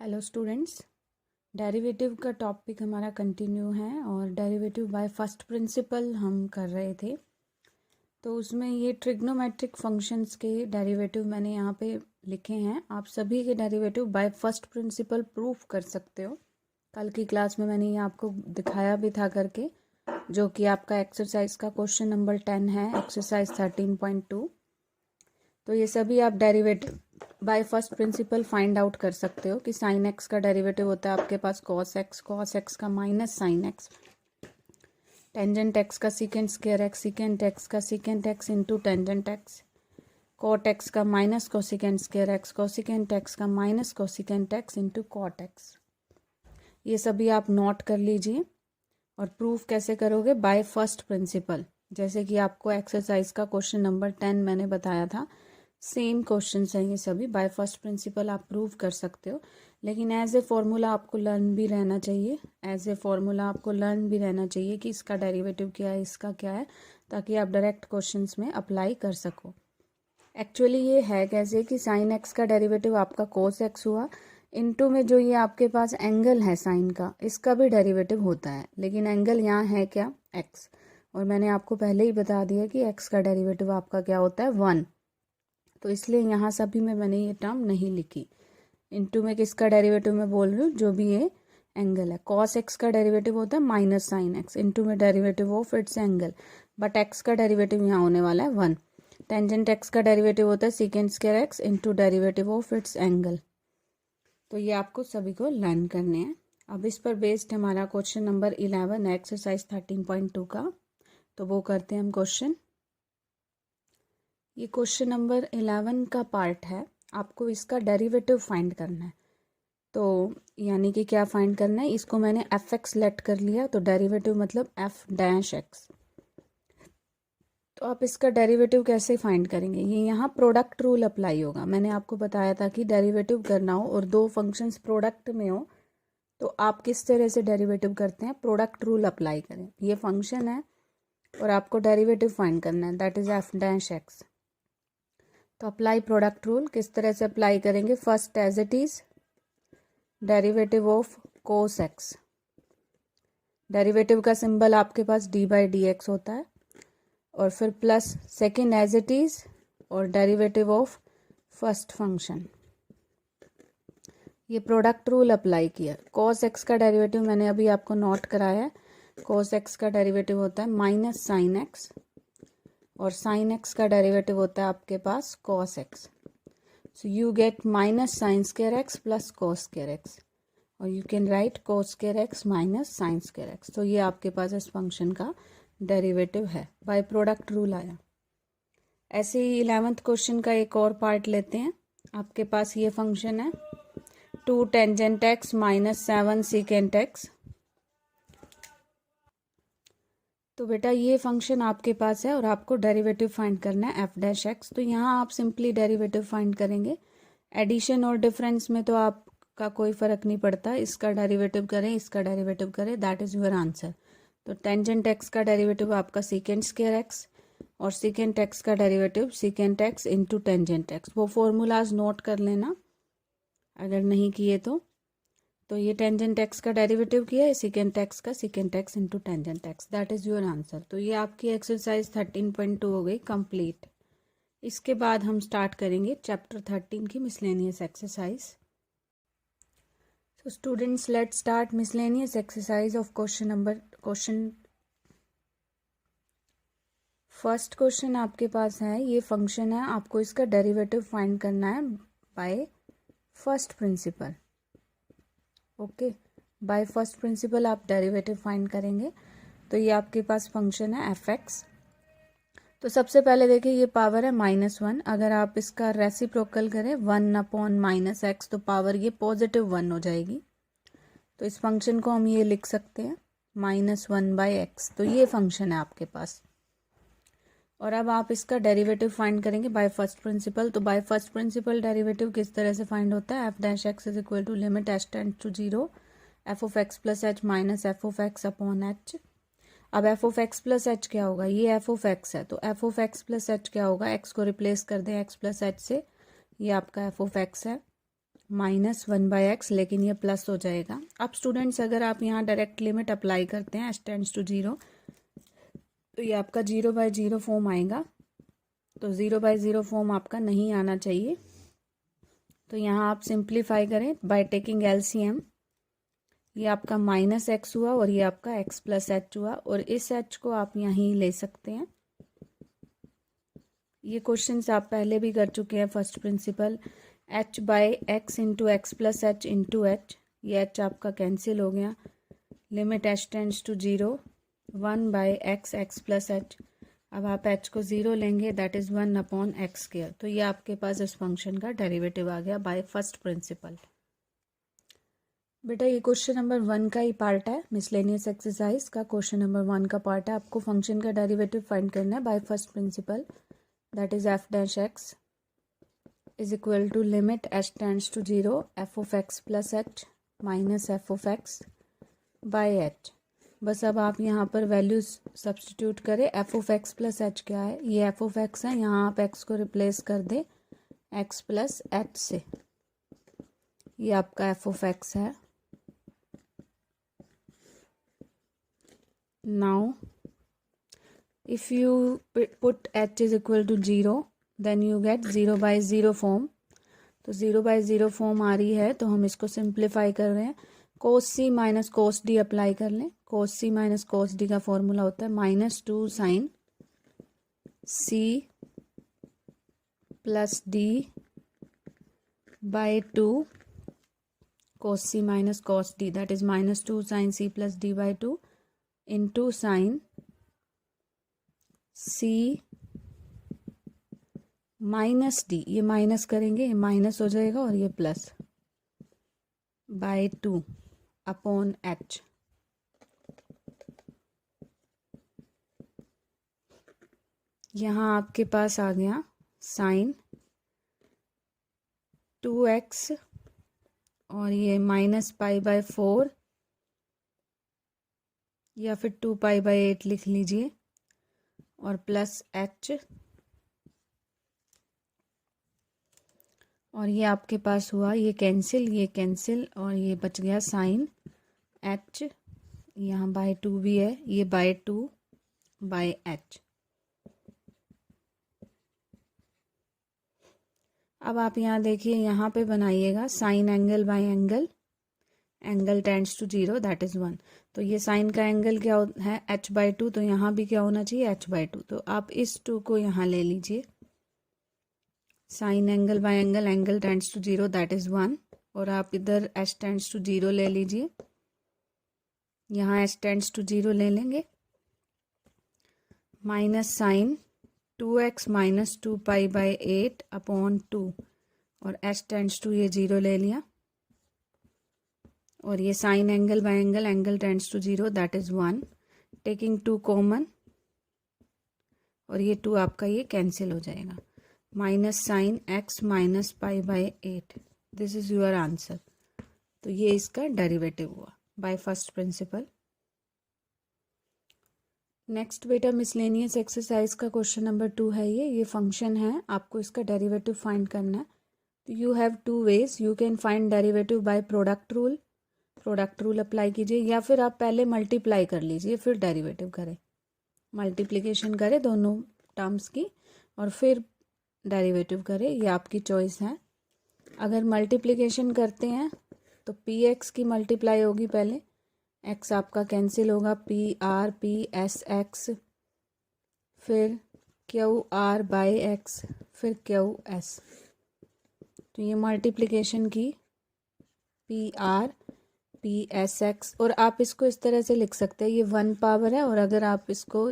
Hello students, derivative का topic हमारा continue है और डेरिवेटिव बाय फर्स्ट प्रिंसिपल हम कर रहे थे। तो उसमें ये ट्रिग्नोमेट्रिक फंक्शंस के डेरिवेटिव मैंने यहाँ पे लिखे हैं। आप सभी के derivative bye first principal proof कर सकते हो। कल की क्लास में मैंने ये आपको दिखाया भी था करके, जो कि आपका एक्सरसाइज का क्वेश्चन नंबर 10 है, एक्सरसाइज 13.2। तो ये सभी आप derivative bye first principal find out कर सकते हो कि साइन एक्स का डेरिवेटिव होता है आपके पास कॉस एक्स का minus sine X, tangent X का secant square X, secant X का secant X into tangent X, cot X का minus cosecant square X, cosecant X का minus cosecant X into cot X. ये सभी आप note कर लीजिए। और प्रूफ कैसे करोगे? Bye first principal. जैसे कि आपको एक्सरसाइज का क्वेश्चन नंबर 10 मैंने बताया था, सेम क्वेश्चंस हैं ये सभी। बाय फर्स्ट प्रिंसिपल आप प्रूव कर सकते हो, लेकिन एज ए फॉर्मूला आपको लर्न भी रहना चाहिए। एज ए फॉर्मूला आपको लर्न भी रहना चाहिए कि इसका डेरिवेटिव क्या है, इसका क्या है, ताकि आप डायरेक्ट क्वेश्चंस में अप्लाई कर सको। एक्चुअली ये है कैसे कि साइन एक्स का डेरिवेटिव आपका कोस एक्स हुआ, इनटू में जो ये आपके पास एंगल है साइन का, इसका भी डेरिवेटिव होता है, लेकिन एंगल यहाँ है क्या? एक्स। और मैंने आपको पहले ही बता दिया कि एक्स का डेरिवेटिव आपका क्या होता है? 1। तो इसलिए यहाँ सभी में मैंने ये टर्म नहीं लिखी। इनटू में किसका डेरिवेटिव मैं बोल रही हूँ? जो भी ये एंगल है। कॉस एक्स का डेरिवेटिव होता है माइनस साइन एक्स, इनटू में derivative of its angle, but x का डेरिवेटिव यहाँ होने वाला है 1। टेंजेंट एक्स का डेरिवेटिव होता है secant square x into derivative of its angle. तो ये आपको सभी को लर्न करने हैं। अब इस पर बेस्ड हमारा क्वेश्चन नंबर 11 एक्सरसाइज 13.2 का, तो वो करते हैं हम क्वेश्चन। ये क्वेश्चन नंबर 11 का पार्ट है। आपको इसका डेरिवेटिव फाइंड करना है। तो यानी कि क्या फाइंड करना है? इसको मैंने एफ एक्स लेट कर लिया, तो डेरिवेटिव मतलब एफ डैश एक्स। तो आप इसका डेरिवेटिव कैसे फाइंड करेंगे? ये यहाँ प्रोडक्ट रूल अप्लाई होगा। मैंने आपको बताया था कि डेरिवेटिव करना हो और दो फंक्शंस प्रोडक्ट में हो, तो आप किस तरह से डेरिवेटिव करते हैं? प्रोडक्ट रूल अप्लाई करें। ये फंक्शन है और आपको डेरिवेटिव फाइंड करना है, that is F dash X. तो अप्लाई प्रोडक्ट रूल किस तरह से अप्लाई करेंगे? First as it is derivative of cos X. Derivative का सिंबल आपके पास डी बाई डी एक्स होता है, और फिर plus second as it is और डेरिवेटिव ऑफ फर्स्ट फंक्शन। ये प्रोडक्ट रूल अप्लाई किया। कॉस एक्स का डेरिवेटिव मैंने अभी आपको नोट कराया है। कॉस एक्स का डेरिवेटिव होता है माइनस साइन एक्स, और साइन एक्स का डेरिवेटिव होता है आपके पास cos X. So you get minus sine square X plus cos square X, और you can write cos square X minus sine square X. तो ये आपके पास इस फंक्शन का डेरिवेटिव है, बाय प्रोडक्ट रूल आया। ऐसे ही 11th क्वेश्चन का एक और पार्ट लेते हैं। आपके पास ये फंक्शन है 2 tangent x minus 7 secant x. तो बेटा ये फंक्शन आपके पास है और आपको डेरिवेटिव फाइंड करना है एफ डैश एक्स। तो यहाँ आप सिंपली डेरिवेटिव फाइंड करेंगे। एडिशन और डिफरेंस में तो आपका कोई फर्क नहीं पड़ता, इसका डेरिवेटिव करें, इसका डेरिवेटिव करें, दैट इज योर आंसर। तो टेंजेंट एक्स का डेरिवेटिव आपका सीकेंट स्क्वायर एक्स, और सीकेंट एक्स का derivative secant X into tangent x. वो फॉर्मूलाज नोट कर लेना अगर नहीं किए तो ये टेंजेंट एक्स का डेरिवेटिव किया है, सीकेंट एक्स का secant X into tangent x, that is your answer. तो ये आपकी एक्सरसाइज 13.2 हो गई कंप्लीट। इसके बाद हम स्टार्ट करेंगे चैप्टर 13 की miscellaneous exercise. So students, let start miscellaneous exercise of question first question आपके पास है, ये फंक्शन है, आपको इसका डेरिवेटिव फाइंड करना है by first principal. Okay, bye first principal आप डेरिवेटिव फाइंड करेंगे। तो ये आपके पास फंक्शन है एफ एक्स। तो सबसे पहले देखिए ये पावर है -1। अगर आप इसका रेसिप्रोकल करें 1 अपॉन माइनस एक्स, तो पावर ये पॉजिटिव 1 हो जाएगी। तो इस फंक्शन को हम ये लिख सकते हैं -1 बाई एक्स। तो ये फंक्शन है आपके पास। और अब आप इसका डेरिवेटिव फाइंड करेंगे बाय फर्स्ट प्रिंसिपल। तो बाय फर्स्ट प्रिंसिपल डेरिवेटिव किस तरह से फाइंड होता है? F dash X is equal to limit H tends to 0 F of X plus H minus F of X upon H. अब F of X plus H क्या होगा? ये F of X है, तो F of X plus H क्या होगा? X को replace कर दें एक्स प्लस एच से, ये आपका एफ ऑफ एक्स है। -1/x, लेकिन ये प्लस हो जाएगा। अब स्टूडेंट्स अगर आप यहाँ डायरेक्ट लिमिट अप्लाई करते हैं s → 0, तो ये आपका 0/0 फॉर्म आएगा। तो 0/0 फॉर्म आपका नहीं आना चाहिए। तो यहाँ आप सिंप्लीफाई करें बाय टेकिंग LCM। ये आपका -x हुआ और ये आपका x + h हुआ, और इस h को आप यहीं ले सकते हैं। ये क्वेश्चंस आप पहले भी कर चुके हैं first principle. h/x × x + h × h, ये h आपका कैंसिल हो गया। Limit h → 0, 1/x x + h। अब आप h को 0 लेंगे, दैट इज़ 1/x²। तो ये आपके पास इस फंक्शन का डेरिवेटिव आ गया बाय फर्स्ट प्रिंसिपल। बेटा ये क्वेश्चन नंबर 1 का ही पार्ट है, मिसलेनियस एक्सरसाइज का क्वेश्चन नंबर 1 का पार्ट है। आपको फंक्शन का डेरिवेटिव फाइंड करना है by first principle, that is f'(x) is equal to limit h → 0 f(x + h - f(x) by h। बस अब आप यहाँ पर वैल्यूज सब्स्टिट्यूट करें। f(x + h) क्या है? ये f(x) है, यहाँ आप x को रिप्लेस कर दे x + h से। ये आपका f(x) है। Now if you put h is equal to 0, then you get 0/0 form. तो 0/0 फॉर्म आ रही है, तो हम इसको सिंप्लीफाई कर रहे हैं। cos c - cos d apply कर लें। cos c - cos d का फॉर्मूला होता है -2 sin c + d/2 cos c - cos d, that is -2 sin c + d/2 into sin c -d। ये माइनस करेंगे, ये माइनस हो जाएगा और ये प्लस /2 अपॉन h। यहाँ आपके पास आ गया sin 2x और ये -π/4 या फिर 2π/8 लिख लीजिए, और प्लस h, और ये आपके पास हुआ, ये कैंसिल और ये बच गया साइन h। यहाँ /2 भी है, ये /2/h। अब आप यहाँ देखिए, यहाँ पे बनाइएगा sine angle by angle, angle tends to 0, that is 1। तो ये साइन का एंगल क्या है? h/2। तो यहाँ भी क्या होना चाहिए? h/2। तो आप इस 2 को यहाँ ले लीजिए, sine angle by angle, angle tends to 0, that is 1। और आप इधर h टेंड्स टू 0 ले लीजिए, यहाँ h टेंड्स टू 0 ले लेंगे, माइनस साइन 2x - 2π/8 अपॉन 2, और h टेंड्स टू ये 0 ले लिया, और ये sine angle by angle, angle tends to 0, that is 1। Taking 2 common, और ये 2 आपका ये कैंसिल हो जाएगा, minus sine x - π/8। This is your answer. तो ये इसका डेरिवेटिव हुआ बाय फर्स्ट प्रिंसिपल। नेक्स्ट बेटा मिसलेनियस एक्सरसाइज का क्वेश्चन नंबर 2 है। ये फंक्शन है, आपको इसका डेरिवेटिव फाइंड करना है। तो you have 2 ways, you can find derivative by product rule apply कीजिए, या फिर आप पहले मल्टीप्लाई कर लीजिए फिर डेरिवेटिव करें, मल्टीप्लिकेशन करें दोनों टर्म्स की और फिर डेरिवेटिव करें, ये आपकी चॉइस है। अगर मल्टीप्लिकेशन करते हैं तो px की मल्टीप्लाई होगी पहले, x आपका कैंसिल होगा, p/s/x, फिर qr/x, फिर qs। तो ये मल्टीप्लिकेशन की p/s/x, और आप इसको इस तरह से लिख सकते हैं, ये 1 पावर है, और अगर आप इसको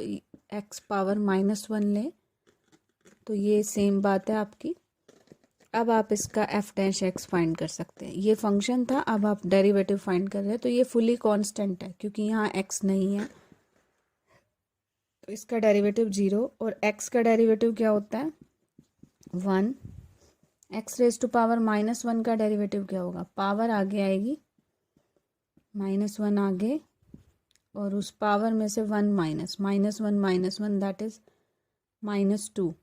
x पावर -1 लें तो ये सेम बात है आपकी। अब आप इसका f'(x) फाइंड कर सकते हैं। ये फंक्शन था, अब आप डेरिवेटिव फाइंड कर रहे हैं, तो ये फुली कांस्टेंट है क्योंकि यहाँ x नहीं है, तो इसका डेरिवेटिव 0, और x का डेरिवेटिव क्या होता है? 1। x⁻⁻1 का डेरिवेटिव क्या होगा? पावर आगे आएगी, -1 आगे, और उस पावर में से 1 -1 दैट इज़ -2,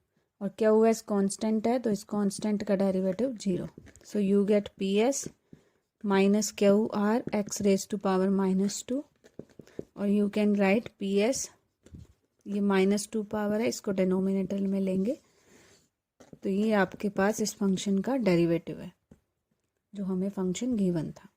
और क्यू एस कॉन्स्टेंट है, तो इस कॉन्स्टेंट का derivative 0। So you get P S minus Q R X raise to power -2, और you can write P S, ये -2 पावर है, इसको डिनोमिनेटर में लेंगे तो ये आपके पास इस फंक्शन का डेरिवेटिव है जो हमें फंक्शन गिवन था।